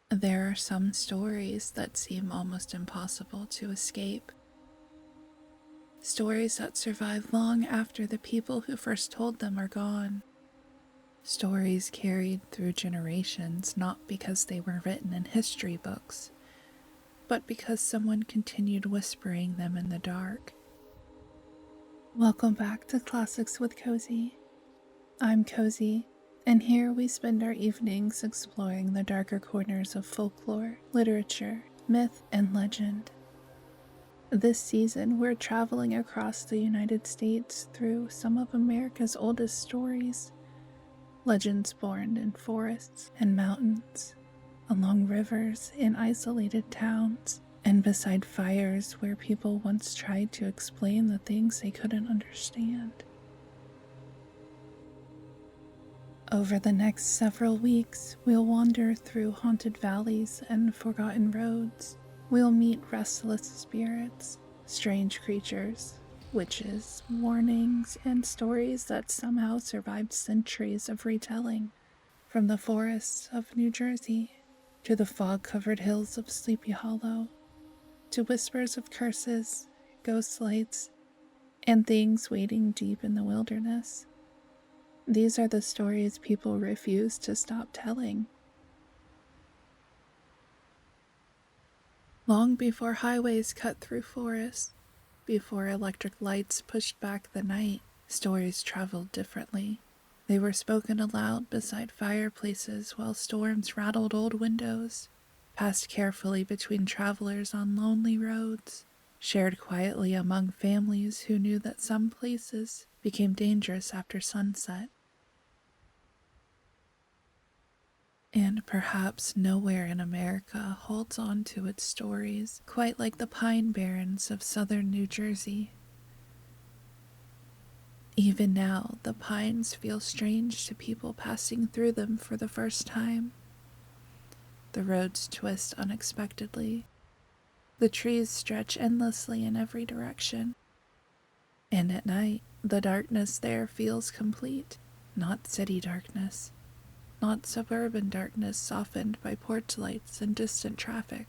There are some stories that seem almost impossible to escape. Stories that survive long after the people who first told them are gone. Stories carried through generations not because they were written in history books, but because someone continued whispering them in the dark. Welcome back to Classics with Cozy. I'm Cozy, and here we spend our evenings exploring the darker corners of folklore, literature, myth, and legend. This season, we're traveling across the United States through some of America's oldest stories, legends born in forests and mountains, along rivers in isolated towns, and beside fires where people once tried to explain the things they couldn't understand. Over the next several weeks, we'll wander through haunted valleys and forgotten roads. We'll meet restless spirits, strange creatures, witches, warnings, and stories that somehow survived centuries of retelling. From the forests of New Jersey, to the fog-covered hills of Sleepy Hollow, to whispers of curses, ghost lights, and things waiting deep in the wilderness. These are the stories people refuse to stop telling. Long before highways cut through forests, before electric lights pushed back the night, stories traveled differently. They were spoken aloud beside fireplaces while storms rattled old windows, passed carefully between travelers on lonely roads, shared quietly among families who knew that some places became dangerous after sunset. And perhaps nowhere in America holds on to its stories quite like the Pine Barrens of southern New Jersey. Even now, the pines feel strange to people passing through them for the first time. The roads twist unexpectedly. The trees stretch endlessly in every direction. And at night, the darkness there feels complete, not city darkness, not suburban darkness softened by porch lights and distant traffic.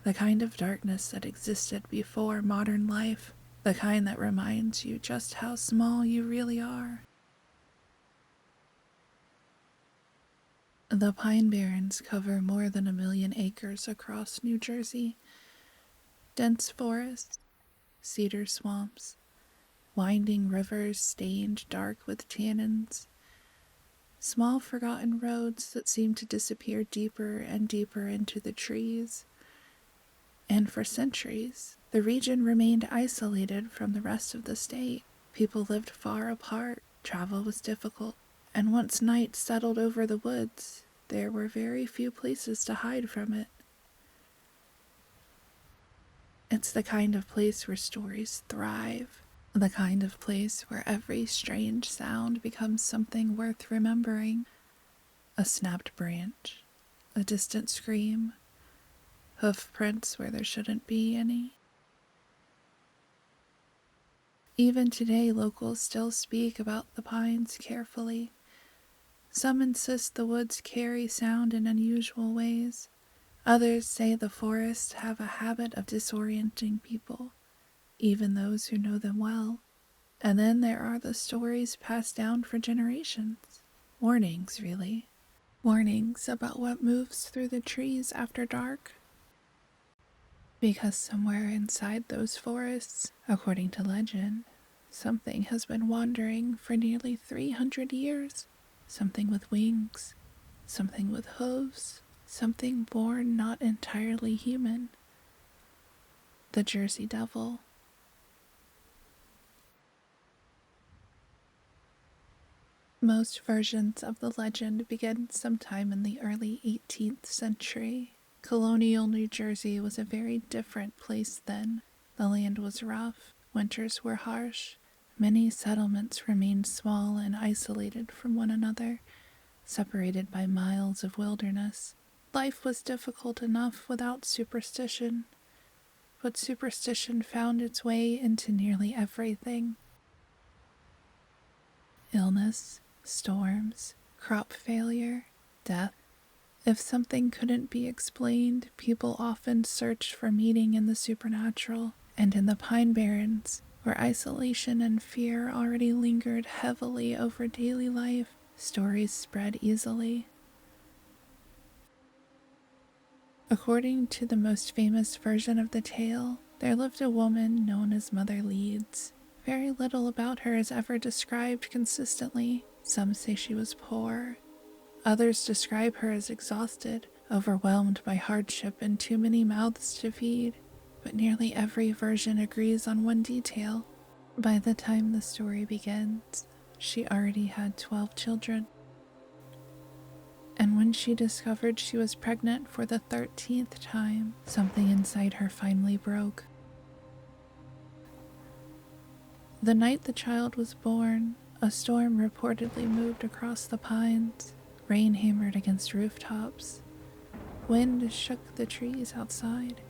The kind of darkness that existed before modern life, the kind that reminds you just how small you really are. The Pine Barrens cover more than 1 million acres across New Jersey. Dense forests, cedar swamps, winding rivers stained dark with tannins, small forgotten roads that seem to disappear deeper and deeper into the trees. And for centuries, the region remained isolated from the rest of the state. People lived far apart, travel was difficult, and once night settled over the woods, there were very few places to hide from it. It's the kind of place where stories thrive, the kind of place where every strange sound becomes something worth remembering. A snapped branch, a distant scream, hoof prints where there shouldn't be any. Even today, locals still speak about the pines carefully. Some insist the woods carry sound in unusual ways. Others say the forests have a habit of disorienting people, even those who know them well. And then there are the stories passed down for generations. Warnings, really. Warnings about what moves through the trees after dark. Because somewhere inside those forests, according to legend, something has been wandering for nearly 300 years. Something with wings, something with hooves, something born not entirely human. The Jersey Devil. Most versions of the legend begin sometime in the early 18th century. Colonial New Jersey was a very different place then. The land was rough, winters were harsh, many settlements remained small and isolated from one another, separated by miles of wilderness. Life was difficult enough without superstition, but superstition found its way into nearly everything. Illness, storms, crop failure, death. If something couldn't be explained, people often searched for meaning in the supernatural, and in the Pine Barrens, where isolation and fear already lingered heavily over daily life, stories spread easily. According to the most famous version of the tale, there lived a woman known as Mother Leeds. Very little about her is ever described consistently. Some say she was poor. Others describe her as exhausted, overwhelmed by hardship and too many mouths to feed. But nearly every version agrees on one detail. By the time the story begins, she already had 12 children. And when she discovered she was pregnant for the 13th time, something inside her finally broke. The night the child was born, a storm reportedly moved across the pines. Rain hammered against rooftops. Wind shook the trees outside.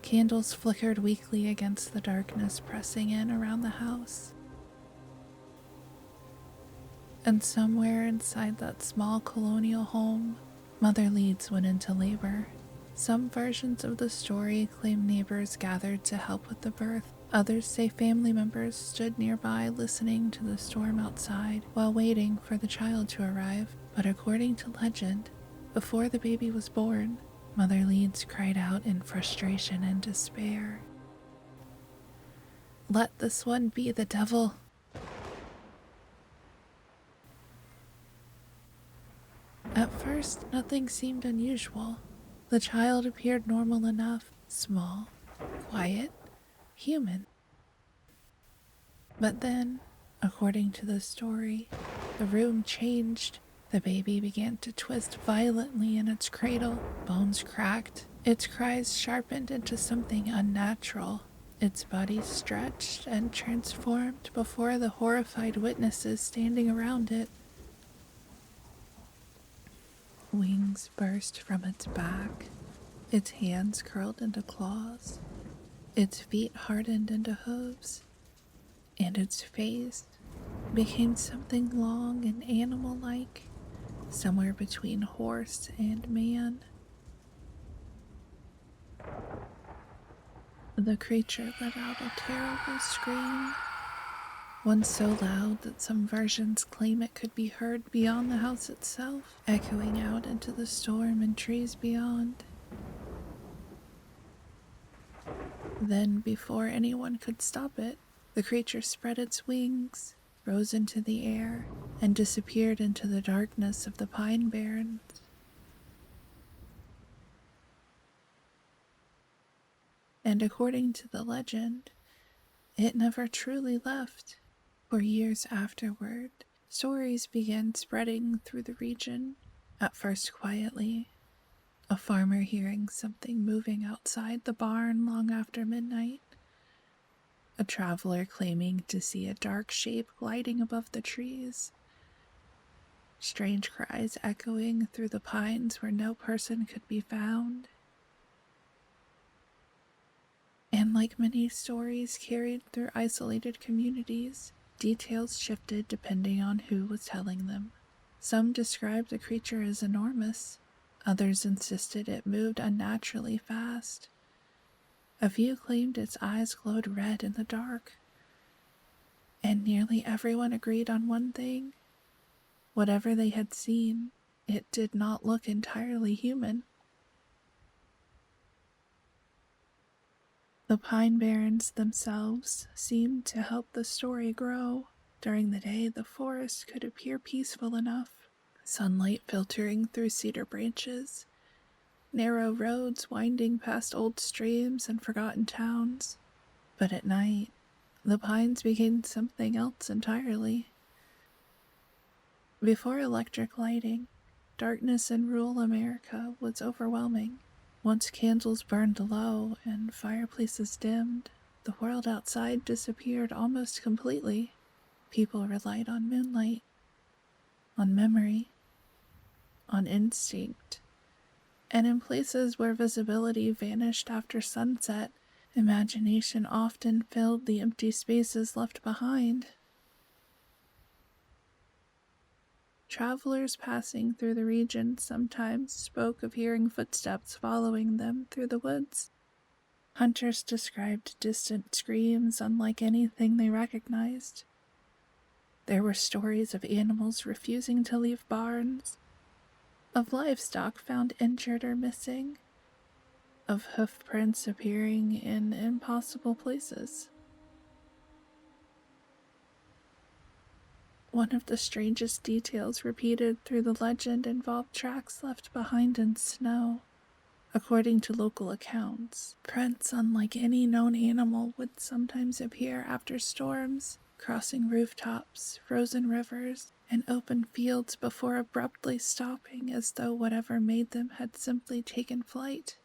Candles flickered weakly against the darkness pressing in around the house. And somewhere inside that small colonial home, Mother Leeds went into labor. Some versions of the story claim neighbors gathered to help with the birth. Others say family members stood nearby listening to the storm outside while waiting for the child to arrive. But according to legend, before the baby was born, Mother Leeds cried out in frustration and despair, "Let this one be the devil." At first, nothing seemed unusual. The child appeared normal enough, small, quiet, human. But then, according to the story, the room changed. The baby began to twist violently in its cradle. Bones cracked. Its cries sharpened into something unnatural. Its body stretched and transformed before the horrified witnesses standing around it. Wings burst from its back. Its hands curled into claws. Its feet hardened into hooves. And its face became something long and animal-like, somewhere between horse and man. The creature let out a terrible scream, one so loud that some versions claim it could be heard beyond the house itself, echoing out into the storm and trees beyond. Then, before anyone could stop it, the creature spread its wings, rose into the air, and disappeared into the darkness of the Pine Barrens. And according to the legend, it never truly left. For years afterward, stories began spreading through the region, at first quietly. A farmer hearing something moving outside the barn long after midnight. A traveler claiming to see a dark shape gliding above the trees. Strange cries echoing through the pines where no person could be found. And like many stories carried through isolated communities, details shifted depending on who was telling them. Some described the creature as enormous. Others insisted it moved unnaturally fast. A few claimed its eyes glowed red in the dark. And nearly everyone agreed on one thing. Whatever they had seen, it did not look entirely human. The Pine Barrens themselves seemed to help the story grow. During the day, the forest could appear peaceful enough, sunlight filtering through cedar branches, narrow roads winding past old streams and forgotten towns. But at night, the pines became something else entirely. Before electric lighting, darkness in rural America was overwhelming. Once candles burned low and fireplaces dimmed, the world outside disappeared almost completely. People relied on moonlight, on memory, on instinct. And in places where visibility vanished after sunset, imagination often filled the empty spaces left behind. Travelers passing through the region sometimes spoke of hearing footsteps following them through the woods. Hunters described distant screams unlike anything they recognized. There were stories of animals refusing to leave barns, of livestock found injured or missing, of hoof prints appearing in impossible places. One of the strangest details repeated through the legend involved tracks left behind in snow. According to local accounts, prints unlike any known animal would sometimes appear after storms, crossing rooftops, frozen rivers, and open fields before abruptly stopping as though whatever made them had simply taken flight.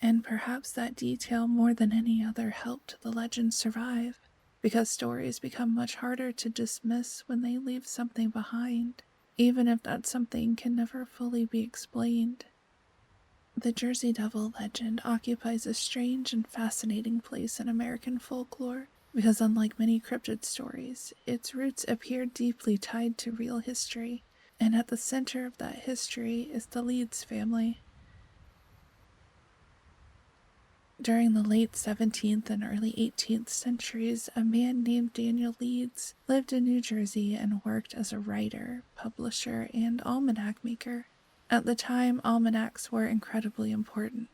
And perhaps that detail more than any other helped the legend survive, because stories become much harder to dismiss when they leave something behind, even if that something can never fully be explained. The Jersey Devil legend occupies a strange and fascinating place in American folklore, because unlike many cryptid stories, its roots appear deeply tied to real history, and at the center of that history is the Leeds family. During the late 17th and early 18th centuries, a man named Daniel Leeds lived in New Jersey and worked as a writer, publisher, and almanac maker. At the time, almanacs were incredibly important.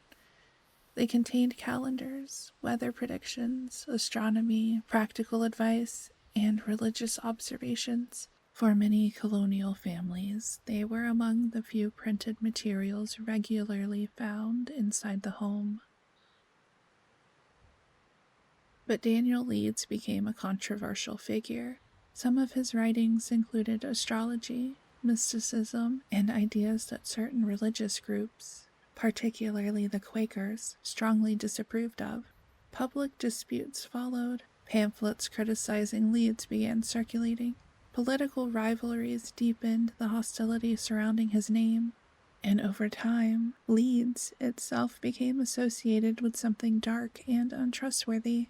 They contained calendars, weather predictions, astronomy, practical advice, and religious observations. For many colonial families, they were among the few printed materials regularly found inside the home. But Daniel Leeds became a controversial figure. Some of his writings included astrology, mysticism, and ideas that certain religious groups, particularly the Quakers, strongly disapproved of. Public disputes followed. Pamphlets criticizing Leeds began circulating. Political rivalries deepened the hostility surrounding his name. And over time, Leeds itself became associated with something dark and untrustworthy.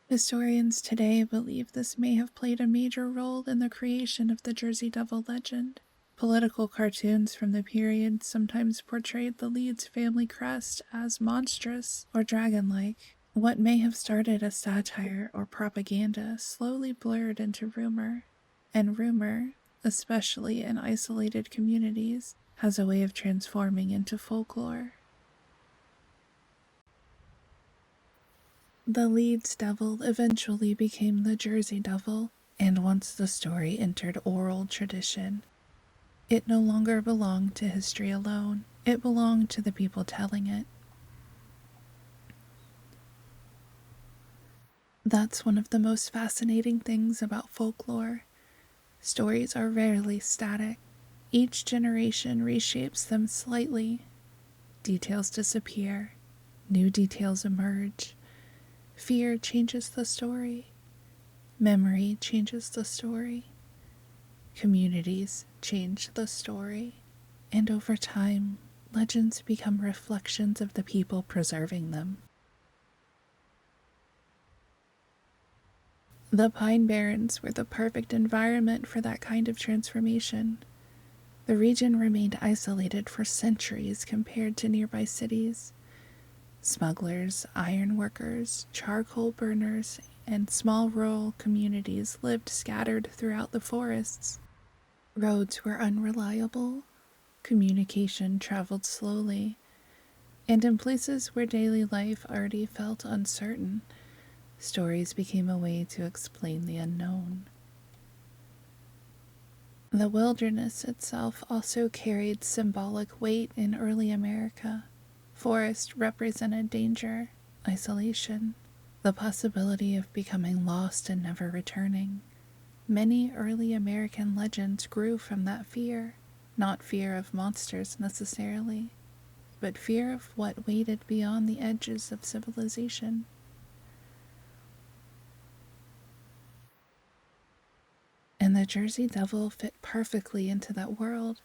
Historians today believe this may have played a major role in the creation of the Jersey Devil legend. Political cartoons from the period sometimes portrayed the Leeds family crest as monstrous or dragon-like. What may have started as satire or propaganda slowly blurred into rumor, and rumor, especially in isolated communities, has a way of transforming into folklore. The Leeds Devil eventually became the Jersey Devil, and once the story entered oral tradition, it no longer belonged to history alone. It belonged to the people telling it. That's one of the most fascinating things about folklore. Stories are rarely static. Each generation reshapes them slightly. Details disappear. New details emerge. Fear changes the story. Memory changes the story. Communities change the story. And over time, legends become reflections of the people preserving them. The Pine Barrens were the perfect environment for that kind of transformation. The region remained isolated for centuries compared to nearby cities. Smugglers, iron workers, charcoal burners, and small rural communities lived scattered throughout the forests. Roads were unreliable, communication traveled slowly, and in places where daily life already felt uncertain, stories became a way to explain the unknown. The wilderness itself also carried symbolic weight in early America. Forest represented danger, isolation, the possibility of becoming lost and never returning. Many early American legends grew from that fear, not fear of monsters necessarily, but fear of what waited beyond the edges of civilization. And the Jersey Devil fit perfectly into that world.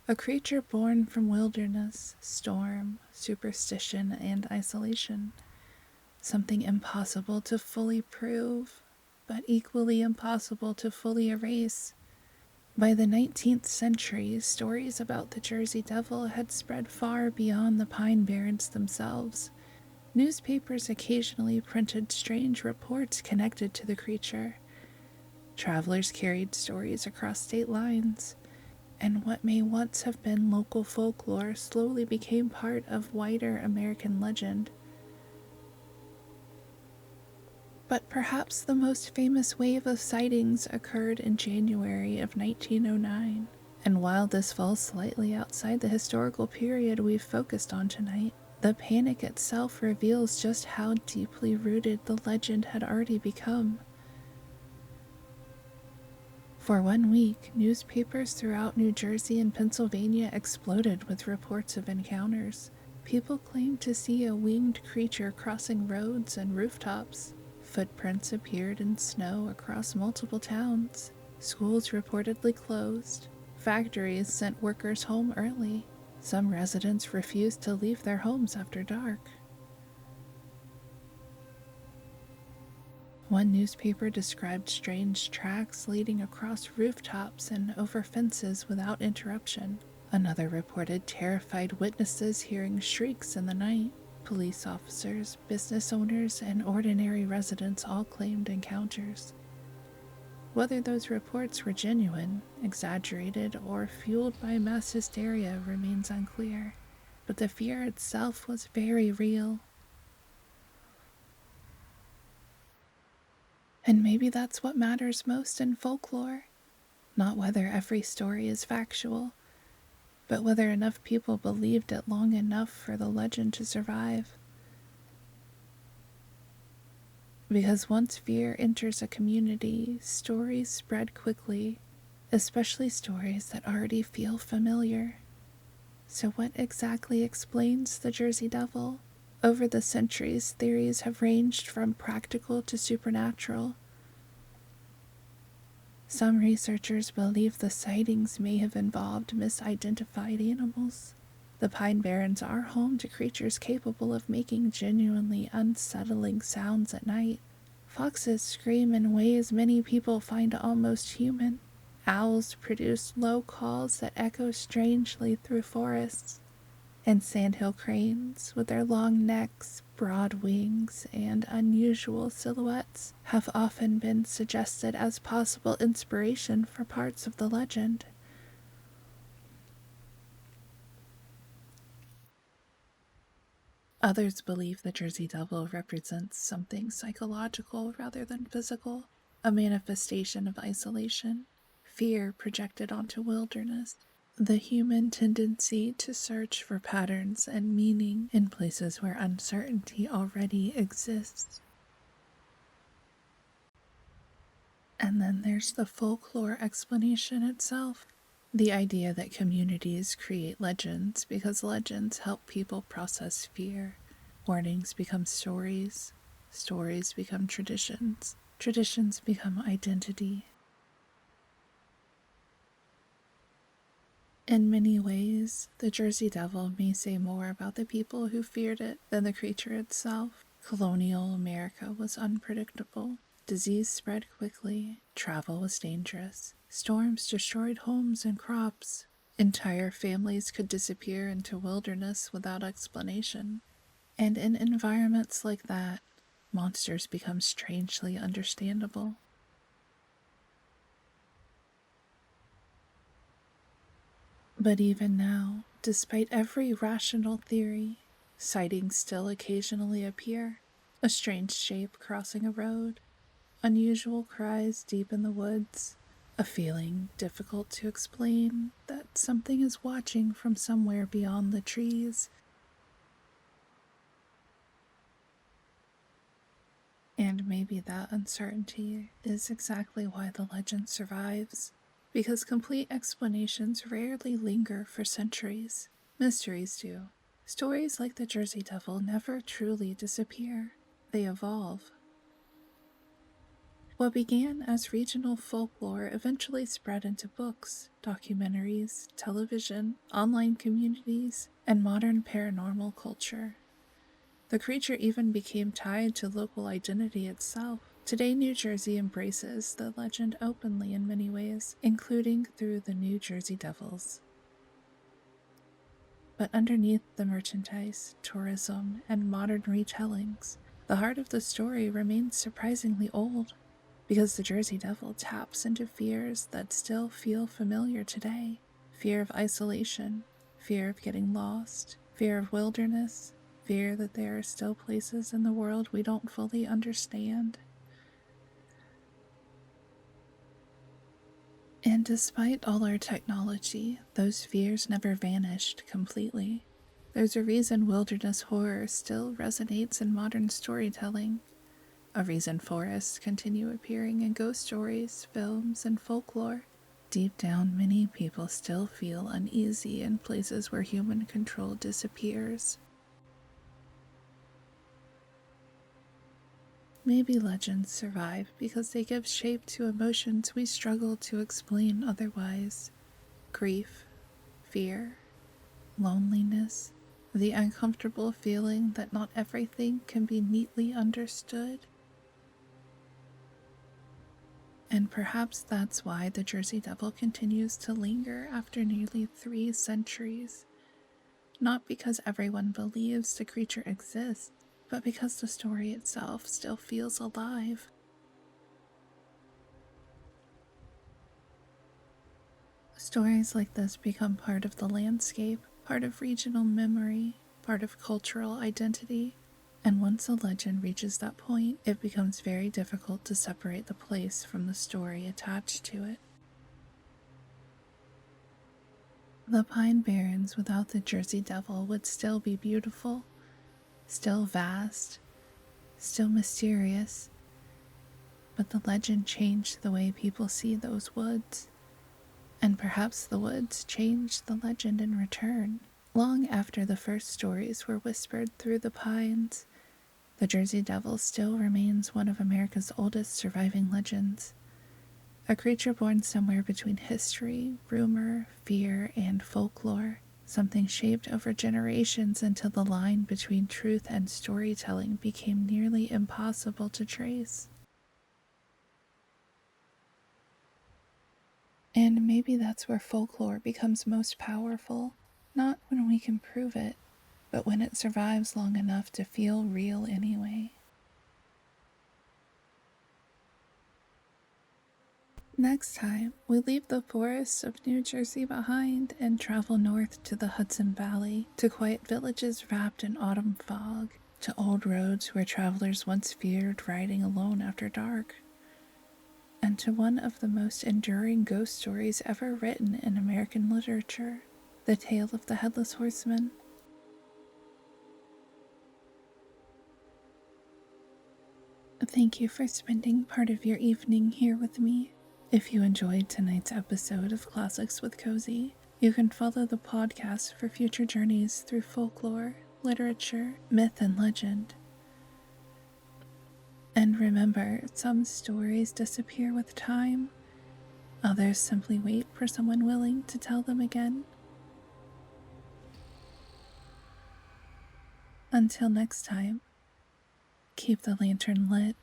A creature born from wilderness, storm, superstition, and isolation. something impossible to fully prove, but equally impossible to fully erase. By the 19th century, stories about the Jersey Devil had spread far beyond the Pine Barrens themselves. Newspapers occasionally printed strange reports connected to the creature. Travelers carried stories across state lines, and what may once have been local folklore slowly became part of wider American legend. But perhaps the most famous wave of sightings occurred in January of 1909, and while this falls slightly outside the historical period we've focused on tonight, the panic itself reveals just how deeply rooted the legend had already become. For 1 week, newspapers throughout New Jersey and Pennsylvania exploded with reports of encounters. People claimed to see a winged creature crossing roads and rooftops. Footprints appeared in snow across multiple towns. Schools reportedly closed. Factories sent workers home early. Some residents refused to leave their homes after dark. One newspaper described strange tracks leading across rooftops and over fences without interruption. Another reported terrified witnesses hearing shrieks in the night. Police officers, business owners, and ordinary residents all claimed encounters. Whether those reports were genuine, exaggerated, or fueled by mass hysteria remains unclear, but the fear itself was very real. And maybe that's what matters most in folklore. Not whether every story is factual, but whether enough people believed it long enough for the legend to survive. Because once fear enters a community, stories spread quickly, especially stories that already feel familiar. So what exactly explains the Jersey Devil? Over the centuries, theories have ranged from practical to supernatural. Some researchers believe the sightings may have involved misidentified animals. The Pine Barrens are home to creatures capable of making genuinely unsettling sounds at night. Foxes scream in ways many people find almost human. Owls produce low calls that echo strangely through forests. And sandhill cranes, with their long necks, broad wings, and unusual silhouettes, have often been suggested as possible inspiration for parts of the legend. Others believe the Jersey Devil represents something psychological rather than physical, a manifestation of isolation, fear projected onto wilderness, the human tendency to search for patterns and meaning in places where uncertainty already exists. And then there's the folklore explanation itself. The idea that communities create legends because legends help people process fear. Warnings become stories, stories become traditions, traditions become identity. In many ways, the Jersey Devil may say more about the people who feared it than the creature itself. Colonial America was unpredictable. Disease spread quickly. Travel was dangerous. Storms destroyed homes and crops. Entire families could disappear into wilderness without explanation. And in environments like that, monsters become strangely understandable. But even now, despite every rational theory, sightings still occasionally appear. A strange shape crossing a road, unusual cries deep in the woods, a feeling difficult to explain that something is watching from somewhere beyond the trees. And maybe that uncertainty is exactly why the legend survives, because complete explanations rarely linger for centuries. Mysteries do. Stories like the Jersey Devil never truly disappear, they evolve. What began as regional folklore eventually spread into books, documentaries, television, online communities, and modern paranormal culture. The creature even became tied to local identity itself. Today, New Jersey embraces the legend openly in many ways, including through the New Jersey Devils. But underneath the merchandise, tourism, and modern retellings, the heart of the story remains surprisingly old, because the Jersey Devil taps into fears that still feel familiar today. Fear of isolation, fear of getting lost, fear of wilderness, fear that there are still places in the world we don't fully understand. And despite all our technology, those fears never vanished completely. There's a reason wilderness horror still resonates in modern storytelling, a reason forests continue appearing in ghost stories, films, and folklore. Deep down, many people still feel uneasy in places where human control disappears. Maybe legends survive because they give shape to emotions we struggle to explain otherwise: grief, fear, loneliness, the uncomfortable feeling that not everything can be neatly understood. And perhaps that's why the Jersey Devil continues to linger after nearly 3 centuries. Not because everyone believes the creature exists, but because the story itself still feels alive. Stories like this become part of the landscape, part of regional memory, part of cultural identity. And once a legend reaches that point, it becomes very difficult to separate the place from the story attached to it. The Pine Barrens without the Jersey Devil would still be beautiful, still vast, still mysterious, but the legend changed the way people see those woods. And perhaps the woods changed the legend in return. Long after the first stories were whispered through the pines, the Jersey Devil still remains one of America's oldest surviving legends. A creature born somewhere between history, rumor, fear, and folklore. Something shaped over generations until the line between truth and storytelling became nearly impossible to trace. And maybe that's where folklore becomes most powerful. Not when we can prove it, but when it survives long enough to feel real anyway. Next time, we leave the forests of New Jersey behind and travel north to the Hudson Valley, to quiet villages wrapped in autumn fog, to old roads where travelers once feared riding alone after dark, and to one of the most enduring ghost stories ever written in American literature, the tale of the Headless Horseman. Thank you for spending part of your evening here with me. If you enjoyed tonight's episode of Classics with Cozy, you can follow the podcast for future journeys through folklore, literature, myth, and legend. And remember, some stories disappear with time, others simply wait for someone willing to tell them again. Until next time, keep the lantern lit.